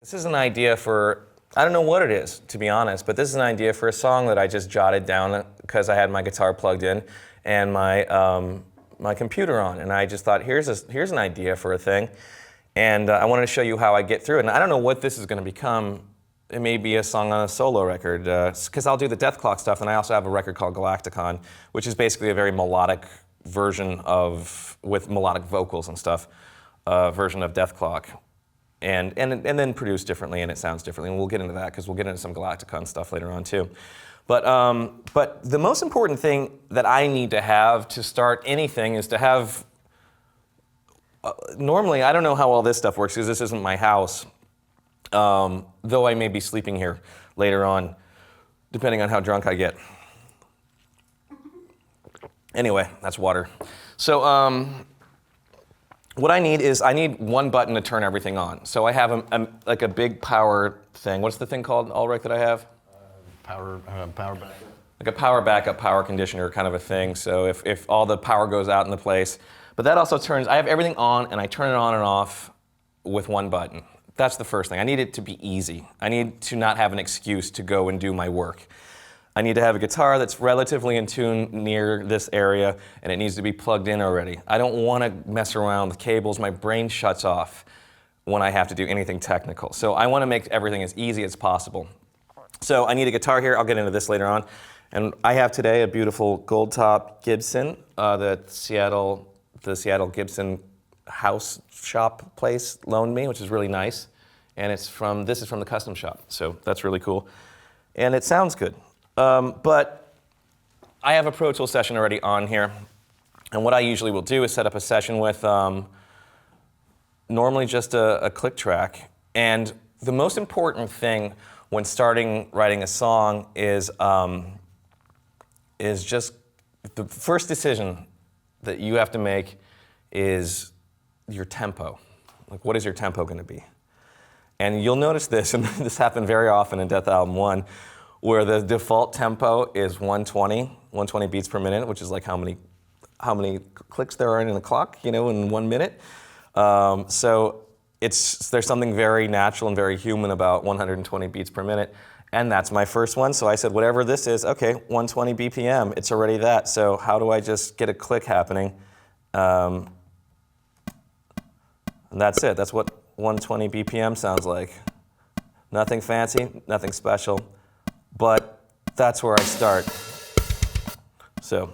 This is an idea for, I don't know what it is, to be honest, but this is an idea for a song that I just jotted down because I had my guitar plugged in and my computer on, and I just thought, here's an idea for a thing, and I wanted to show you how I get through it. And I don't know what this is going to become. It may be a song on a solo record, because I'll do the Death Clock stuff, and I also have a record called Galacticon, which is basically a very melodic version with melodic vocals and stuff, version of Death Clock. And then produced differently, and it sounds differently, and we'll get into that because we'll get into some Galacticon stuff later on too. But the most important thing that I need to have to start anything is to have. Normally, I don't know how all this stuff works because this isn't my house, though I may be sleeping here later on, depending on how drunk I get. Anyway, that's water. So. What I need is one button to turn everything on. So I have like a big power thing. What's the thing called, Ulrich, that I have? Power backup. Like a power backup, power conditioner kind of a thing. So if all the power goes out in the place. But that also I have everything on and I turn it on and off with one button. That's the first thing. I need it to be easy. I need to not have an excuse to go and do my work. I need to have a guitar that's relatively in tune near this area, and it needs to be plugged in already. I don't want to mess around with cables. My brain shuts off when I have to do anything technical. So I want to make everything as easy as possible. So I need a guitar here. I'll get into this later on. And I have today a beautiful gold top Gibson, the Seattle Gibson house shop place loaned me, which is really nice. And this is from the custom shop, so that's really cool. And it sounds good. But I have a Pro Tools session already on here, and what I usually will do is set up a session with normally just a click track. And the most important thing when starting writing a song is just the first decision that you have to make is your tempo. Like, what is your tempo going to be? And you'll notice this, and this happened very often in Death Album 1, where the default tempo is 120 beats per minute, which is like how many clicks there are in the clock, in 1 minute. So there's something very natural and very human about 120 beats per minute, and that's my first one. So I said, whatever this is, okay, 120 BPM, it's already that. So how do I just get a click happening? And that's it. That's what 120 BPM sounds like. Nothing fancy, nothing special. But that's where I start. So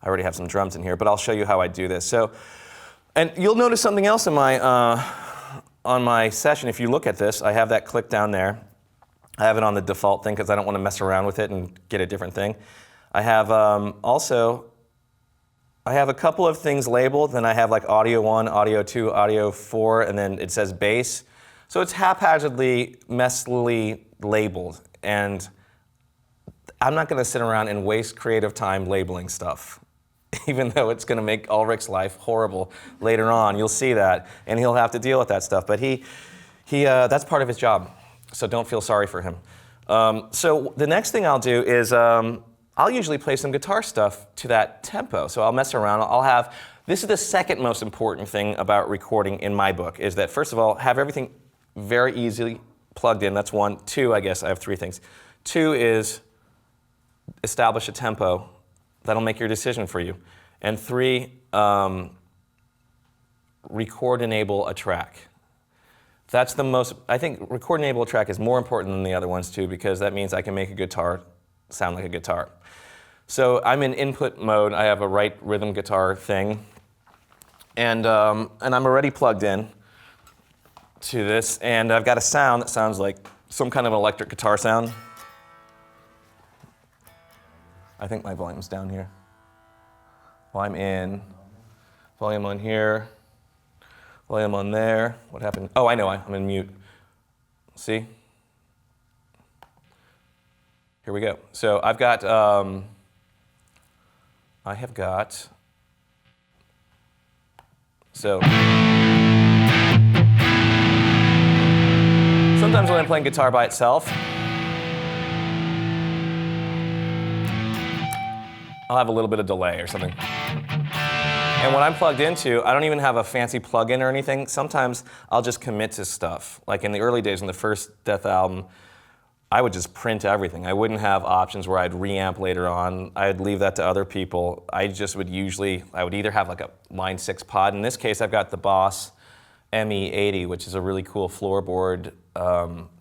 I already have some drums in here, but I'll show you how I do this. So, and you'll notice something else in on my session. If you look at this, I have that click down there. I have it on the default thing because I don't want to mess around with it and get a different thing. I have I have a couple of things labeled. Then I have like audio 1, audio 2, audio 4, and then it says bass. So it's haphazardly, messily labeled. And I'm not going to sit around and waste creative time labeling stuff, even though it's going to make Ulrich's life horrible later on. You'll see that, and he'll have to deal with that stuff. But that's part of his job, so don't feel sorry for him. So the next thing I'll do is I'll usually play some guitar stuff to that tempo. So I'll mess around. This is the second most important thing about recording in my book, is that first of all, have everything very easily plugged in. That's one. 2, I guess I have 3 things. 2 is establish a tempo that'll make your decision for you. And 3, record enable a track. That's I think record enable a track is more important than the other ones too, because that means I can make a guitar sound like a guitar. So I'm in input mode. I have a right rhythm guitar thing, and I'm already plugged in to this, and I've got a sound that sounds like some kind of an electric guitar sound. I think my volume's down here. Volume in, volume on here, volume on there. What happened? Oh, I know, I'm in mute. See? Here we go. So I have got, so sometimes when I'm playing guitar by itself, I'll have a little bit of delay or something. And what I'm plugged into, I don't even have a fancy plug-in or anything. Sometimes I'll just commit to stuff. Like in the early days, in the first Death album, I would just print everything. I wouldn't have options where I'd reamp later on. I'd leave that to other people. I would either have like a Line 6 pod. In this case, I've got the Boss ME80, which is a really cool floorboard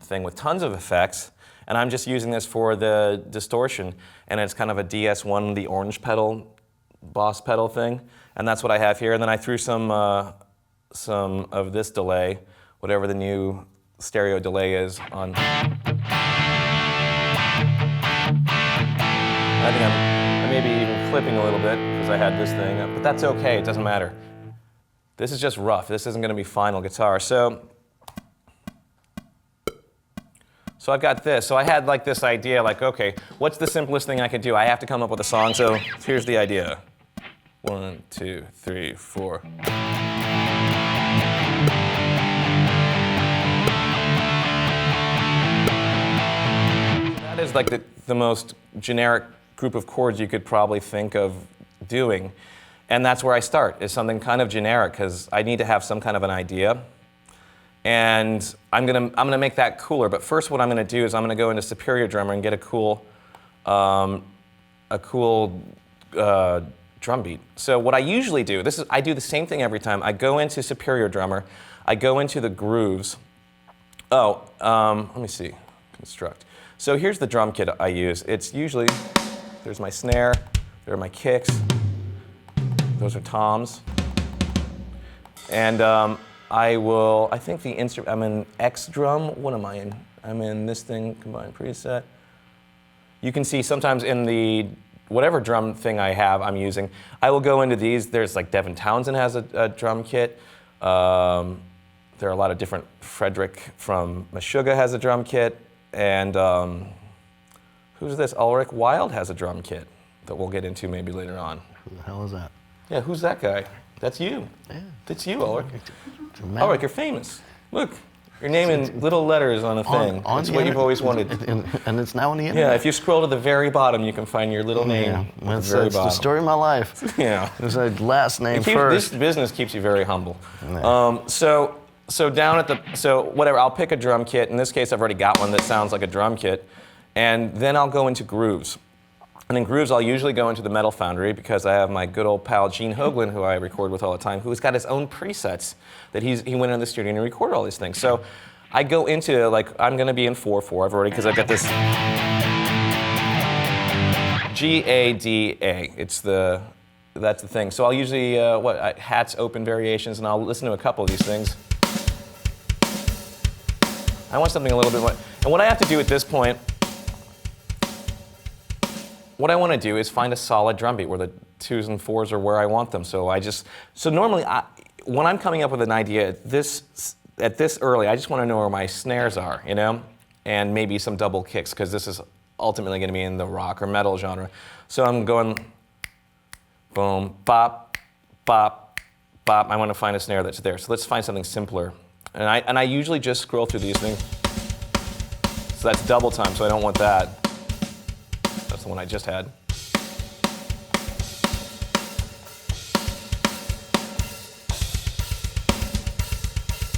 thing with tons of effects. And I'm just using this for the distortion. And it's kind of a DS1, the orange pedal, Boss pedal thing. And that's what I have here. And then I threw some of this delay, whatever the new stereo delay is, on. I think I may be even clipping a little bit because I had this thing, but that's okay, it doesn't matter. This is just rough. This isn't going to be final guitar. So I've got this. So I had like this idea, like, okay, what's the simplest thing I could do? I have to come up with a song, so here's the idea. 1, 2, 3, 4. That is like the most generic group of chords you could probably think of doing. And that's where I start, is something kind of generic, because I need to have some kind of an idea. And I'm gonna make that cooler. But first what I'm gonna do is I'm gonna go into Superior Drummer and get a cool drum beat. So what I usually do, I do the same thing every time. I go into Superior Drummer, I go into the grooves. Let me see, construct. So here's the drum kit I use. It's usually, there's my snare, there are my kicks, those are toms. And I think the instrument, I'm in X drum. What am I in? I'm in this thing, combined preset. You can see sometimes in the whatever drum thing I have I'm using, I will go into these. There's like Devin Townsend has a drum kit. There are a lot of different, Frederick from Meshuggah has a drum kit. And who's this? Ulrich Wild has a drum kit that we'll get into maybe later on. Who the hell is that? Yeah, who's that guy? That's you. Yeah. That's you, Ulrich. Ulrich, you're famous. Look, your name in little letters on a thing. That's what you've always wanted. And it's now on the internet. Yeah, if you scroll to the very bottom, you can find your little name. Yeah, At the very it's bottom. the story of my life. Yeah. It was a last name first. This business keeps you very humble. Yeah. So down at whatever, I'll pick a drum kit. In this case, I've already got one that sounds like a drum kit. And then I'll go into grooves. And in grooves, I'll usually go into the Metal Foundry because I have my good old pal Gene Hoglan, who I record with all the time, who's got his own presets that he went in the studio and recorded all these things. So I go into, like, I'm going to be in 4/4. I've already, because I've got this G-A-D-A. That's the thing. So I'll usually, hats, open variations, and I'll listen to a couple of these things. I want something a little bit more. And what I have to do at this point, what I want to do is find a solid drum beat where the 2s and 4s are where I want them. So normally, when I'm coming up with an idea at this early, I just want to know where my snares are, you know, and maybe some double kicks, because this is ultimately going to be in the rock or metal genre. So I'm going boom, bop, bop, bop. I want to find a snare that's there. So let's find something simpler. And I usually just scroll through these things. So that's double time, so I don't want that. That's the one I just had.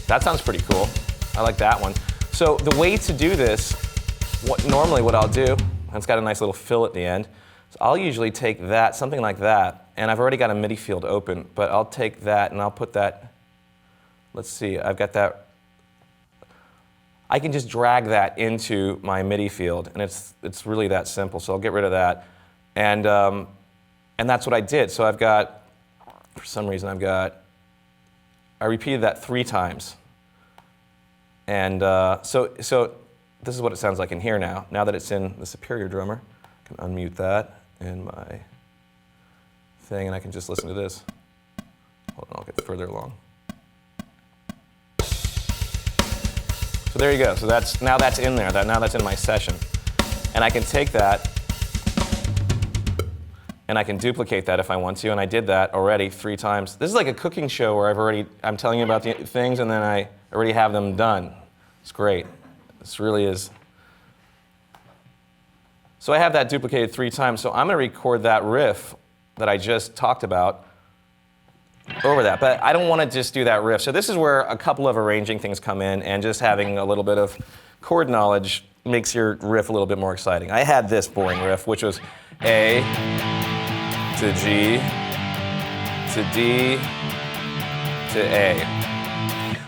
That sounds pretty cool. I like that one. So the way to do this, normally what I'll do, and it's got a nice little fill at the end, so I'll usually take that, something like that, and I've already got a MIDI field open, but I'll take that and I'll put that, let's see, I've got that. I can just drag that into my MIDI field, and it's really that simple. So I'll get rid of that, and that's what I did. So I've got, for some reason, I repeated that 3 times, and so this is what it sounds like in here now. Now that it's in the Superior Drummer, I can unmute that in my thing, and I can just listen to this. Hold on, I'll get further along. So there you go. So now that's in there. Now that's in my session. And I can take that and I can duplicate that if I want to, and I did that already 3 times. This is like a cooking show where I'm telling you about the things and then I already have them done. It's great. This really is. So I have that duplicated 3 times, so I'm going to record that riff that I just talked about over that. But I don't want to just do that riff. So this is where a couple of arranging things come in, and just having a little bit of chord knowledge makes your riff a little bit more exciting. I had this boring riff, which was A to G to D to A.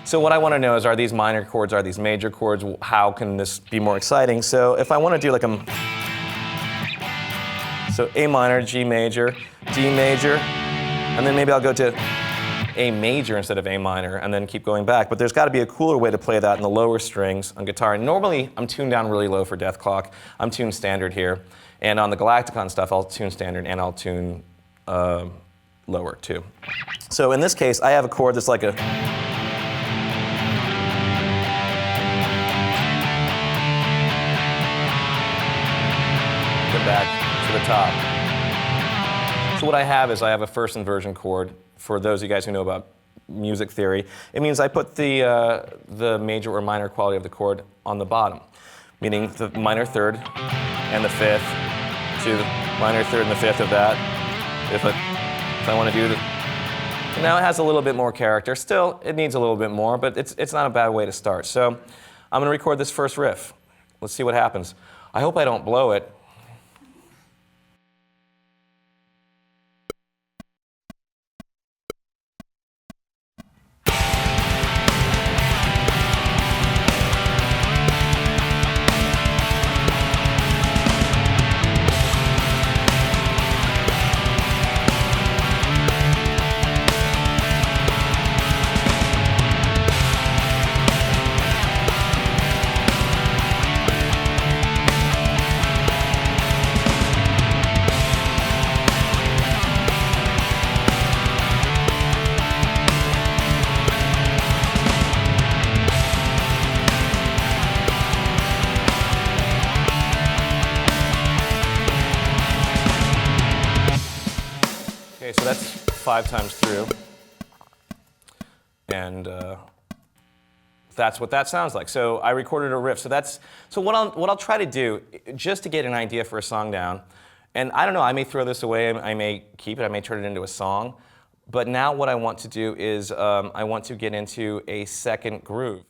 So what I want to know is, are these minor chords, are these major chords? How can this be more exciting? So if I want to do like so A minor, G major, D major, and then maybe I'll go to A major instead of A minor, and then keep going back. But there's got to be a cooler way to play that in the lower strings on guitar. And normally, I'm tuned down really low for Death Clock. I'm tuned standard here. And on the Galacticon stuff, I'll tune standard and I'll tune lower too. So in this case, I have a chord that's like a... Get back to the top. So what I have is I have a first inversion chord. For those of you guys who know about music theory, it means I put the major or minor quality of the chord on the bottom, meaning the minor third and the fifth to the minor third and the fifth of that. If I want to do the... Now it has a little bit more character. Still, it needs a little bit more, but it's not a bad way to start. So I'm going to record this first riff. Let's see what happens. I hope I don't blow it. Okay, so that's 5 times through, and that's what that sounds like. So I recorded a riff. So what I'll try to do, just to get an idea for a song down, and I don't know, I may throw this away, I may keep it, I may turn it into a song, but now what I want to do is I want to get into a second groove.